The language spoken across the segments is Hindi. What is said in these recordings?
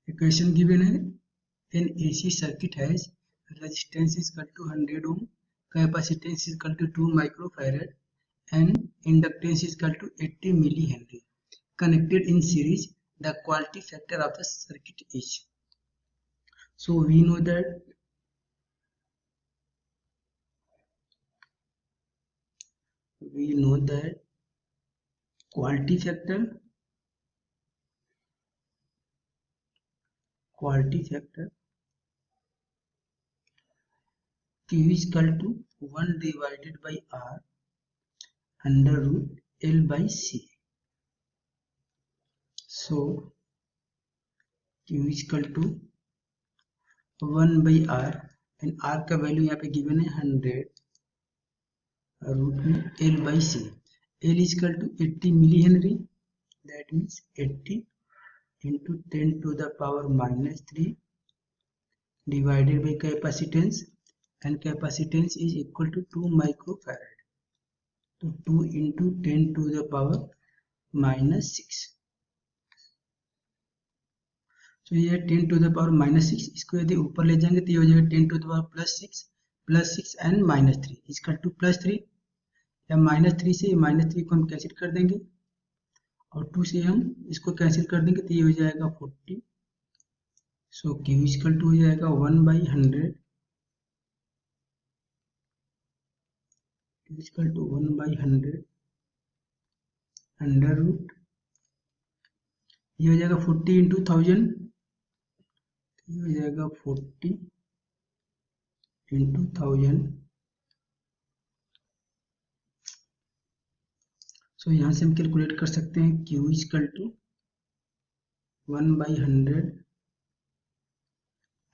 Equation given है, an AC circuit has resistance is equal to 100 ohm, capacitance is equal to 2 microfarad, and inductance is equal to 80 millihenry. Connected in series, the quality factor of the circuit is. So we know that quality factor Q is equal to 1 divided by R under root L by C. So Q is equal to 1 by R and R का वैल्यू यहाँ पे गिवन है 100 रूट में L by C. L is equal to 80 millihenry, that means 80 into 10 to the power minus 3 divided by capacitance, and capacitance is equal to 2 microfarad. So 2 into 10 to the power minus 6. So ये 10 to the power minus 6, इसको यदि ऊपर ले जाएंगे तो ये हो जाएगा 10 to the power plus 6 and minus 3 इसका 2 plus 3, या minus 3 से minus 3 को हम कैंसिल कर देंगे और 2 से हम इसको कैंसिल कर देंगे तो ये हो जाएगा 40. सो Q इक्वल टू हो जाएगा 1 by 100, Q equal to 1 by 100 under root, ये हो जाएगा 40 into 1000, ये हो जाएगा 40 into 1000. सो यहाँ से हम कैलकुलेट कर सकते हैं Q equal to 1 by 100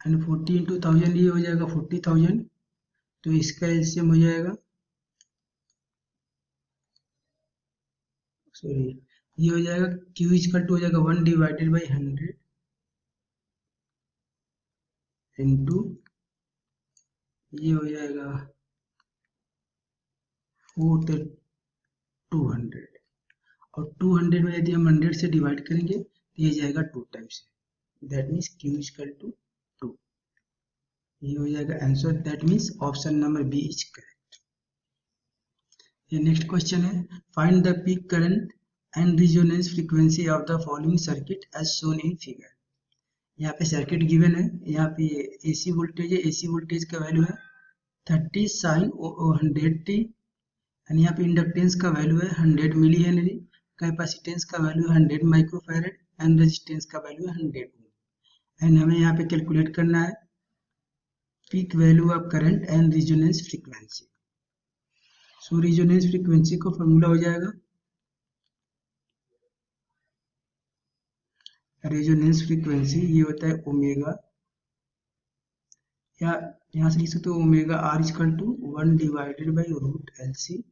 and 40 into 1000, ये हो जाएगा 40,000. तो इसका एलसीएम हो जाएगा, सॉरी ये हो जाएगा Q इक्वल टू हो जाएगा 1 divided by 100 इंटू ये हो जाएगा 200, और 200 में यदि हम 100 से डिवाइड करेंगे तो ये जाएगा 2 times, that means Q equal to 2. ये हो जाएगा answer, that means option number B is correct. ये नेक्स्ट क्वेश्चन है, find the peak current and resonance frequency of the following circuit as shown in figure. यहाँ पे सर्किट गिवन है, यहाँ पे एसी वोल्टेज है, एसी वोल्टेज का वैल्यू है 30 sin 100t, एंड यहाँ पे इंडक्टेंस का वैल्यू है 100 मिली हेनरी, कैपेसिटेंस का वैल्यू है 100 माइक्रोफैरड एंड रेजिस्टेंस का वैल्यू है 100 ओम. एंड हमें यहाँ पे कैलकुलेट करना है peak value of current and resonance frequency. So resonance frequency को फॉर्मूला हो जाएगा, रेजोनेंस फ्रीक्वेंसी ये होता है ओमेगा, या यहाँ से लिख सकते हो omega R equal to 1 divided by root L C.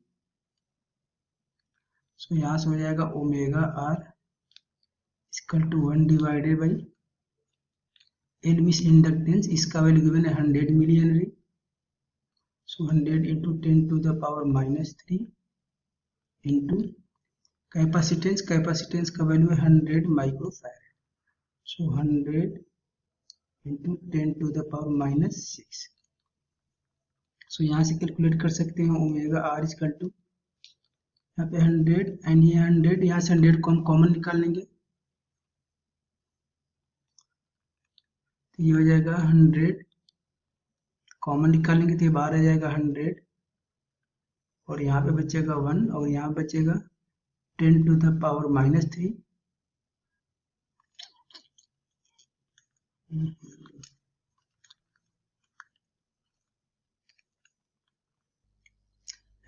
So यहाँ से हो जाएगा omega R equal to 1 divided by L means inductance, इसका वैल्यू गिवन है 100 milli henry. So 100 into 10 to the power minus 3 into capacitance, capacitance का वैल्यू है 100 microfarad. So 100 into 10 to the power minus 6. So यहाँ से कैलकुलेट कर सकते हैं ओमेगा आर इक्वल टू यहाँ पे 100 एंड ये 100, यहाँ से 100 को हम कॉमन निकाल लेंगे तो ये हो जाएगा 100, कॉमन निकालेंगे तो ये बाहर आ जाएगा 100, और यहाँ पे बचेगा 1 और यहाँ बचेगा 10 to the power minus 3.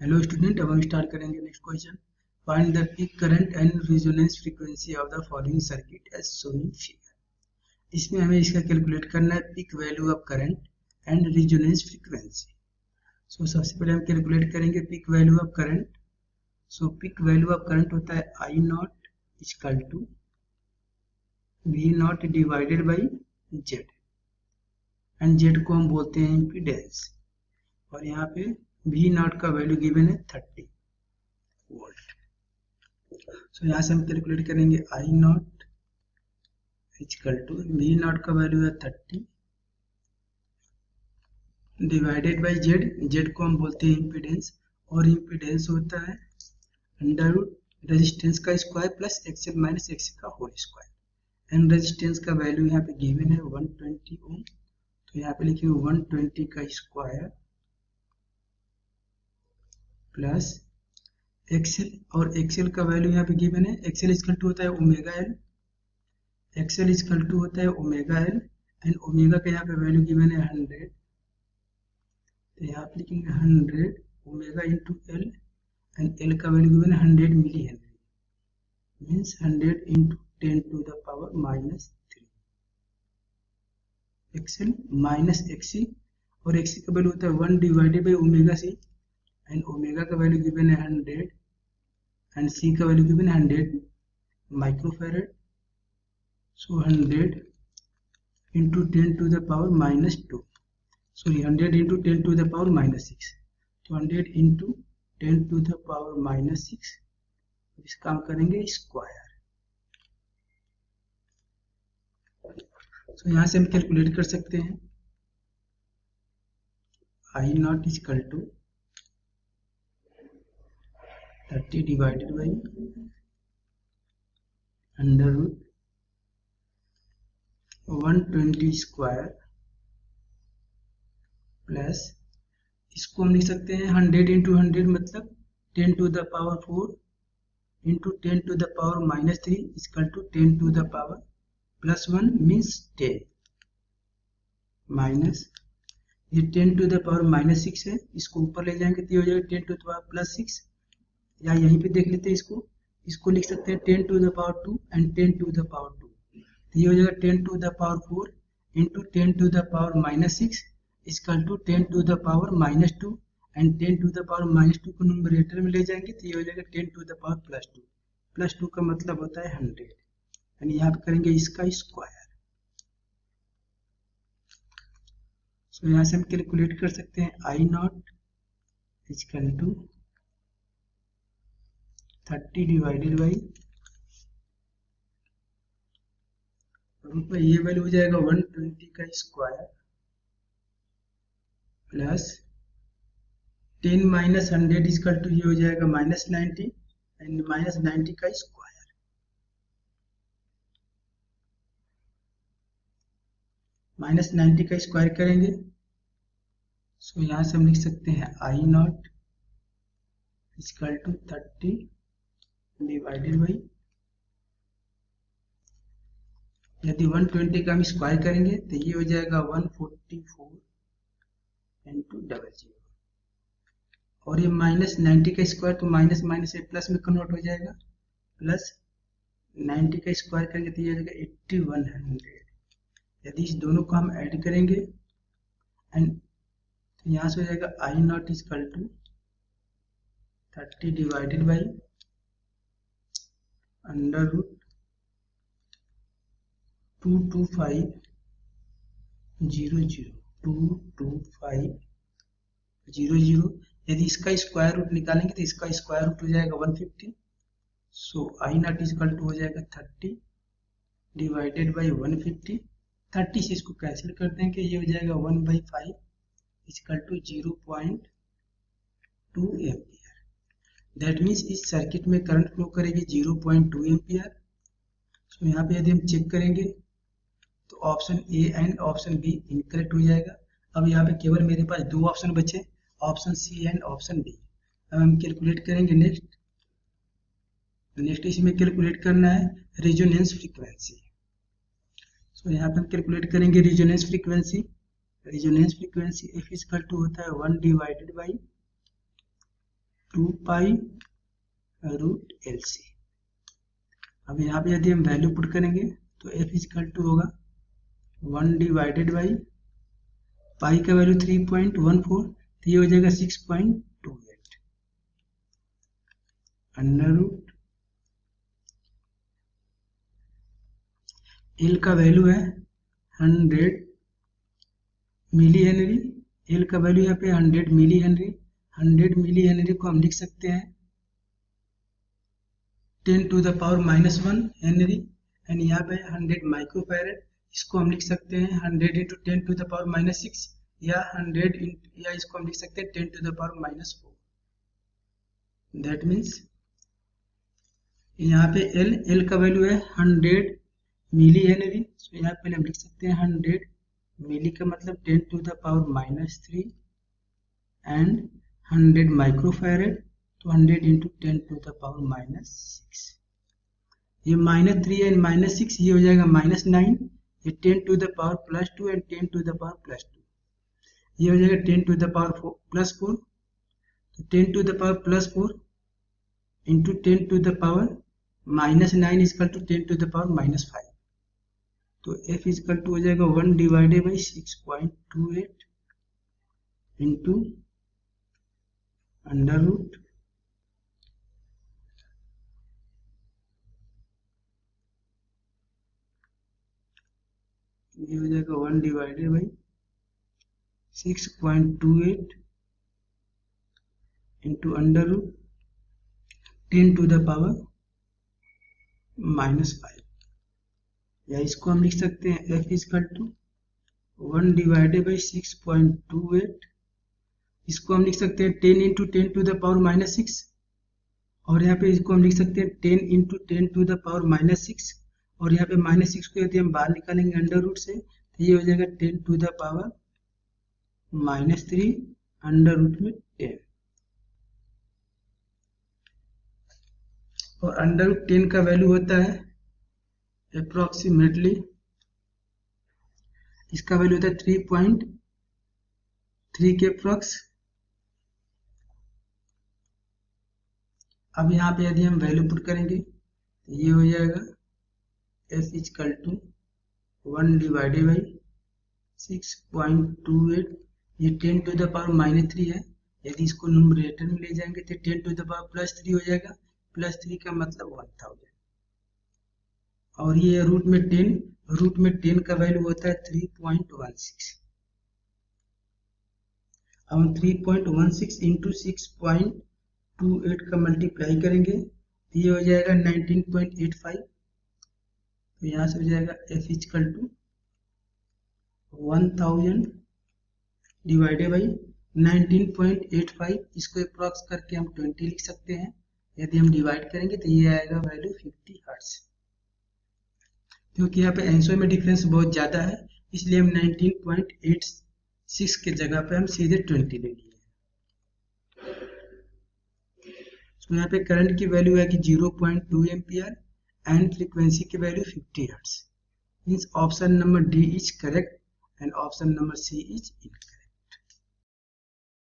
Hello student, अब हम स्टार्ट करेंगे next question. Find the peak current and resonance frequency of the following circuit as shown in figure. इसमें हमें इसका कैलकुलेट करना है peak value of current and resonance frequency. So सबसे पहले हम कैलकुलेट करेंगे peak value of current. So peak value of current होता है I naught equal to V naught divided by Z, and Z को हम बोलते हैं इम्पीडेंस, और यहाँ पे वी नॉट का वैल्यू गिवन है 30 वोल्ट. सो यहाँ से हम कैलकुलेट करेंगे I naught equal to V naught का वैल्यू है 30 डिवाइडेड बाई जेड, जेड को हम बोलते हैं इम्पीडेंस, और इम्पीडेंस होता है अंडर रूट रेजिस्टेंस का square plus XL minus x का होल स्क्वायर। एंड रेजिस्टेंस का वैल्यू यहाँ पे गिवन है 120 ओम, तो यहाँ पे लिखिए 120 का स्क्वायर प्लस एक्सएल, और एक्सएल का वैल्यू यहाँ पे गिवन है, एक्सएल इक्वल टू होता है omega L, XL equal to होता है ओमेगा एल, एंड ओमेगा का यहाँ पे वैल्यू गिवन है 100, तो यहाँ पे लिखेंगे 100 omega into L, and L का वैल्यू गिवन है 100 milli henry, means 100 into 10 to the power -3 XL minus XC, और एक्सी का वैल्यू होता है 1 divided by omega C, and omega का वैल्यू गिवन है 100 एंड सी का वैल्यू गिवन है 100 microfarad, so 100 into 10 to the power -2, sorry 100 into 10 to the power -6, तो 100 इंटू 10 टू द पावर -6, इसका हम करेंगे स्क्वायर। तो यहाँ से हम कैलकुलेट कर सकते हैं I naught equal to 30 divided by under root 120 square plus, इसको हम लिख सकते हैं 100 इंटू 100 मतलब 10 to the power 4 into 10 to the power -3 equal to 10 to the power +1 means 10, minus ये 10 टू द पावर -6 है, इसको ऊपर ले जाएंगे तो ये हो जाएगा 10 टू द पावर +6, या यहीं पे देख लेते हैं इसको लिख सकते हैं 10 to the power 2 and 10 to the power 2, तो ये हो जाएगा 10 to the power 4 into 10 to the power -6 equal to 10 to the power -2, and 10 to the power -2 को न्यूमरेटर में ले जाएंगे तो ये हो जाएगा 10 टू द पावर +2, +2 का मतलब होता है 100, यानी यहाँ पे करेंगे इसका स्क्वायर। तो यहाँ से हम कैलकुलेट कर सकते हैं I naught equal to 30 divided by root में, ये वैल्यू हो जाएगा 120 का square plus 10 minus 100 equal to ये हो जाएगा -90, एंड -90 का स्क्वायर, -90 का स्क्वायर करेंगे, सो यहाँ से हम लिख सकते हैं I naught equal to 30 divided by, यदि 120 का हम स्क्वायर करेंगे तो ये हो जाएगा 144 इंटू 00, और ये -90 का स्क्वायर तो माइनस माइनस से प्लस में कन्वर्ट हो जाएगा, प्लस 90 का स्क्वायर करेंगे तो ये हो जाएगा 8100, यदि इस दोनों को हम ऐड करेंगे एंड तो यहाँ से हो जाएगा I naught equal to 30 divided by under root 22500, 22500, यदि इसका स्क्वायर रूट निकालेंगे तो इसका स्क्वायर रूट हो जाएगा 150, सो आई नॉट इक्वल टू हो जाएगा 30 डिवाइडेड बाई 150, 30 से इसको कैंसिल कर देंगे, ये हो जाएगा 1/5 equal to 0.2 ampere, that means इस सर्किट में करंट फ्लो करेगी 0.2 एम्पियर। सो यहाँ पे यदि हम चेक करेंगे तो option A and option B incorrect हो जाएगा। अब यहाँ पे केवल मेरे पास दो ऑप्शन बचे, option C and option D. अब हम कैलकुलेट करेंगे नेक्स्ट इसमें कैलकुलेट करना है रेजोनेंस फ्रीक्वेंसी। सो यहाँ पे हम कैलकुलेट करेंगे resonance frequency F equal to होता है 1 divided by 2 pi root L C. अब यहाँ पे यदि हम वैल्यू पुट करेंगे तो एफ इक्वल टू होगा 1 डिवाइडेड बाई पाई का वैल्यू 3.14, तो ये हो जाएगा 6.28 अंडर रूट एल का वैल्यू है 100 मिली हेनरी, एल का वैल्यू यहाँ पे 100 मिली हेनरी। 100 मिली हेनरी को हम लिख सकते हैं 10 to the power -1 henry, and यहाँ पे 100 माइक्रोफैरेड, इसको हम लिख सकते हैं 100 इंटू 10 टू द पावर -6 या 100 या इसको हम लिख सकते हैं 10 to the power -4। That means यहाँ पे एल का वैल्यू है 100 मिली हेनरी, तो यहाँ पे हम लिख सकते हैं 100 मिली का मतलब 10 to the power -3 and 100 microfarad, तो 100 इंटू 10 टू द पावर -6। ये -3 एंड -6 ये हो जाएगा -9, ये 10 to the power +2 and 10 to the power +2, ये हो जाएगा 10 टू द पावर +4, तो 10 to the power +4 into 10 to the power -9 equal to 10 to the power -5, तो f इजकल टू हो जाएगा 1 divided by 6.28 into under root ये हो जाएगा 1 divided by 6.28 into under root 10 to the power -5, या इसको हम लिख सकते हैं f equal to 1 divided by 6.28, इसको हम लिख सकते हैं 10 इंटू 10 टू द पावर -6, और यहाँ पे इसको हम लिख सकते हैं 10 इंटू 10 टू द पावर -6, और यहाँ पे -6 को यदि हम बाहर निकालेंगे अंडर रूट से तो ये हो जाएगा 10 to the power -3 under root में 10, और अंडर रूट 10 का वैल्यू होता है अप्रोक्सीमेटली, इसका वैल्यू होता है 3.3 के अप्रोक्स। अब यहाँ पे यदि हम वैल्यू पुट करेंगे तो ये हो जाएगा f equal to 1 divided by 6.28, ये 10 टू द पावर -3 है, यदि इसको न्यूमरेटर में ले जाएंगे तो 10 टू द पावर +3 हो जाएगा, +3 का मतलब 1000, और ये रूट में 10 का वैल्यू होता है 3.16। अब हम 3.16 इंटू 6.28 का मल्टीप्लाई करेंगे तो ये हो जाएगा 19.85, तो यहाँ से हो जाएगा f equal to 1000 divided by 19.85, इसको अप्रॉक्स करके हम 20 लिख सकते हैं, यदि हम डिवाइड करेंगे तो ये आएगा वैल्यू 50 हर्ट्ज। क्योंकि यहाँ पे आंसर में डिफरेंस बहुत ज़्यादा है इसलिए हम 19.86 के जगह पे हम सीधे 20 ले लिए। तो यहाँ पे करंट की वैल्यू है कि 0.2 एम्पियर एंड फ्रीक्वेंसी की value 50 hertz. Means option number D is correct and option number C is incorrect.